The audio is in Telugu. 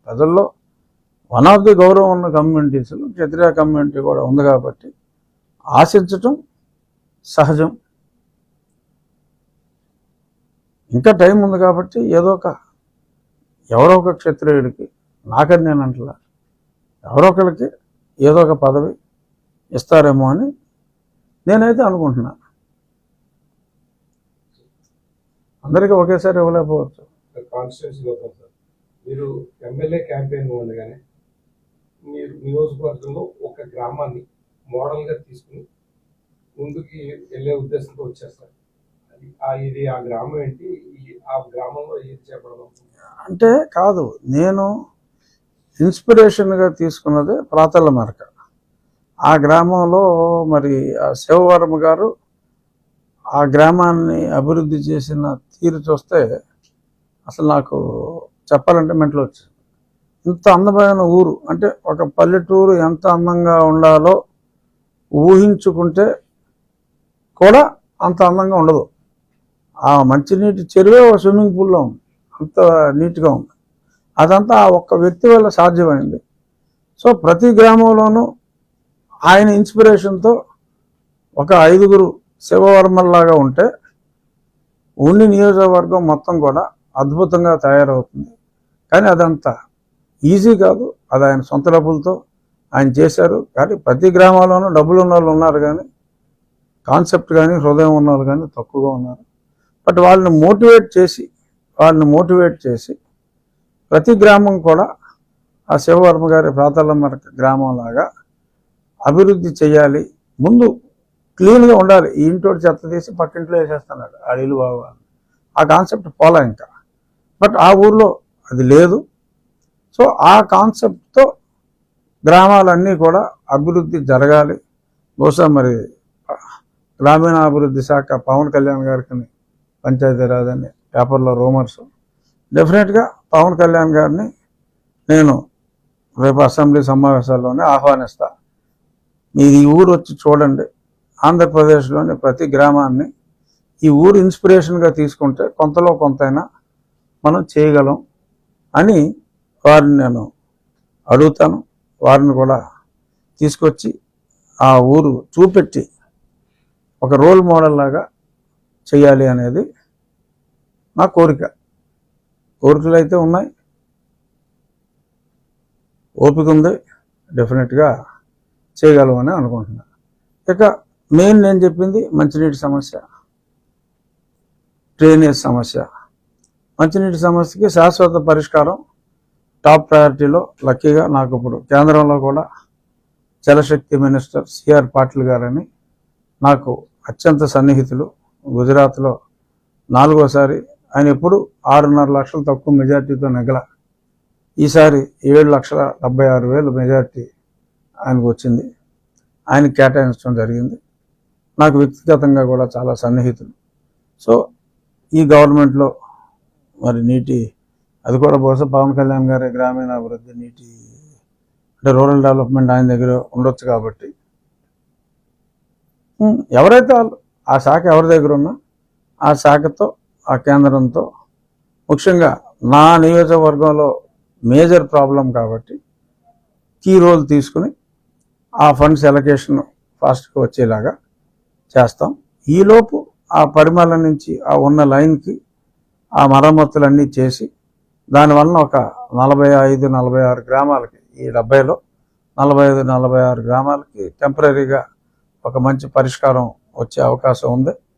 ప్రజల్లో వన్ ఆఫ్ ది గౌరవం ఉన్న కమ్యూనిటీస్లో క్షత్రియ కమ్యూనిటీ కూడా ఉంది కాబట్టి ఆశించటం సహజం. ఇంకా టైం ఉంది కాబట్టి ఎవరో ఒక క్షత్రియుడికి, నాకని నేను అంటలా, ఎవరో ఒకరికి ఏదో ఒక పదవి ఇస్తారేమో అని నేనైతే అనుకుంటున్నాను. అందరికీ ఒకేసారి ఇవ్వలేకపోవచ్చు. మీరు ఎమ్మెల్యే క్యాంపెయిన్ ఉండగానే మీరు నియోజకవర్గంలో ఒక గ్రామాన్ని మోడల్గా తీసుకుని ముందుకి వెళ్ళే ఉద్దేశంతో వచ్చేస్తారు. ఇది ఆ గ్రామం ఏంటి, ఆ గ్రామంలో ఏది చెప్పడం అంటే కాదు, నేను ఇన్స్పిరేషన్గా తీసుకున్నది ప్రాతల మరక. ఆ గ్రామంలో మరి శివవర్మ గారు ఆ గ్రామాన్ని అభివృద్ధి చేసిన తీరు చూస్తే అసలు నాకు చెప్పాలంటే మెంటలు వచ్చింది. ఇంత అందమైన ఊరు అంటే ఒక పల్లెటూరు ఎంత అందంగా ఉండాలో ఊహించుకుంటే కూడా అంత అందంగా ఉండదు. ఆ మంచినీటి చెరువే ఒక స్విమ్మింగ్ పూల్లో ఉంది, అంత నీట్గా ఉంది. అదంతా ఆ ఒక్క వ్యక్తి వల్ల సాధ్యమైంది. సో ప్రతి గ్రామంలోనూ ఆయన ఇన్స్పిరేషన్తో ఒక 5గురు శివవర్మల్లాగా ఉంటే ఉండి నియోజకవర్గం మొత్తం కూడా అద్భుతంగా తయారవుతుంది. కానీ అదంతా ఈజీ కాదు. అది ఆయన సొంత డబ్బులతో ఆయన చేశారు. కానీ ప్రతి గ్రామాల్లోనూ డబ్బులు ఉన్న వాళ్ళు ఉన్నారు, కానీ కాన్సెప్ట్ కానీ హృదయం ఉన్న వాళ్ళు కానీ తక్కువగా ఉన్నారు. బట్ వాళ్ళని మోటివేట్ చేసి ప్రతి గ్రామం కూడా ఆ శివవర్మ గారి ప్రాతలమ్మ గ్రామంలాగా అభివృద్ధి చేయాలి. ముందు క్లీన్గా ఉండాలి. ఈ ఇంటోటి చెత్త తీసి పక్కింట్లో వేసేస్తున్నాడు, ఆ ఇల్లు బాగోవాలి. ఆ కాన్సెప్ట్ పోలా ఇంకా. బట్ ఆ ఊర్లో అది లేదు. సో ఆ కాన్సెప్ట్తో గ్రామాలన్నీ కూడా అభివృద్ధి జరగాలి. బహుశా మరి గ్రామీణాభివృద్ధి శాఖ పవన్ కళ్యాణ్ గారికి పంచాయతీరాజ్ అని పేపర్లో రూమర్స్. డెఫినెట్గా పవన్ కళ్యాణ్ గారిని నేను రేపు అసెంబ్లీ సమావేశాల్లోనే ఆహ్వానిస్తా. మీరు ఈ ఊరు వచ్చి చూడండి. ఆంధ్రప్రదేశ్లోని ప్రతి గ్రామాన్ని ఈ ఊరు ఇన్స్పిరేషన్గా తీసుకుంటే కొంతలో కొంతైనా మనం చేయగలం అని వారిని నేను అడుగుతాను. వారిని కూడా తీసుకొచ్చి ఆ ఊరు చూపెట్టి ఒక రోల్ మోడల్ లాగా చేయాలి అనేది నా కోరికలు అయితే ఉన్నాయి, ఓపిక ఉంది. డెఫినెట్గా చేయగలమని అనుకుంటున్నాను. ఇక మెయిన్ నేను చెప్పింది మంచినీటి సమస్య, డ్రైనేజ్ సమస్య. మంచినీటి సమస్యకి శాశ్వత పరిష్కారం టాప్ ప్రయారిటీలో. లక్కీగా నాకు ఇప్పుడు కేంద్రంలో కూడా జలశక్తి మినిస్టర్ సిఆర్ పాటిల్ గారని నాకు అత్యంత సన్నిహితులు. గుజరాత్లో 4వసారి ఆయన ఎప్పుడు 6.5 లక్షలు తక్కువ మెజార్టీతో నెగల. ఈసారి 7,76,000 మెజార్టీ ఆయనకు వచ్చింది. ఆయనకి కేటాయించడం జరిగింది. నాకు వ్యక్తిగతంగా కూడా చాలా సన్నిహితులు. సో ఈ గవర్నమెంట్లో మరి అది కూడా బహుశా పవన్ కళ్యాణ్ గారి గ్రామీణాభివృద్ధి అంటే రూరల్ డెవలప్మెంట్ ఆయన దగ్గర ఉండొచ్చు కాబట్టి ఎవరైతే వాళ్ళు ఆ శాఖ ఎవరి దగ్గర ఉన్నా ఆ శాఖతో ఆ కేంద్రంతో ముఖ్యంగా నా నియోజకవర్గంలో మేజర్ ప్రాబ్లం కాబట్టి కీ రోల్ తీసుకుని ఆ ఫండ్స్ ఎలకేషన్ ఫాస్ట్గా వచ్చేలాగా చేస్తాం. ఈలోపు ఆ పరిమళ నుంచి ఆ ఉన్న లైన్కి ఆ మరమ్మతులన్నీ చేసి దానివలన ఒక 45-46 గ్రామాలకి, ఈ 70లో 45-46 గ్రామాలకి టెంపరీగా ఒక మంచి పరిష్కారం వచ్చే అవకాశం ఉంది.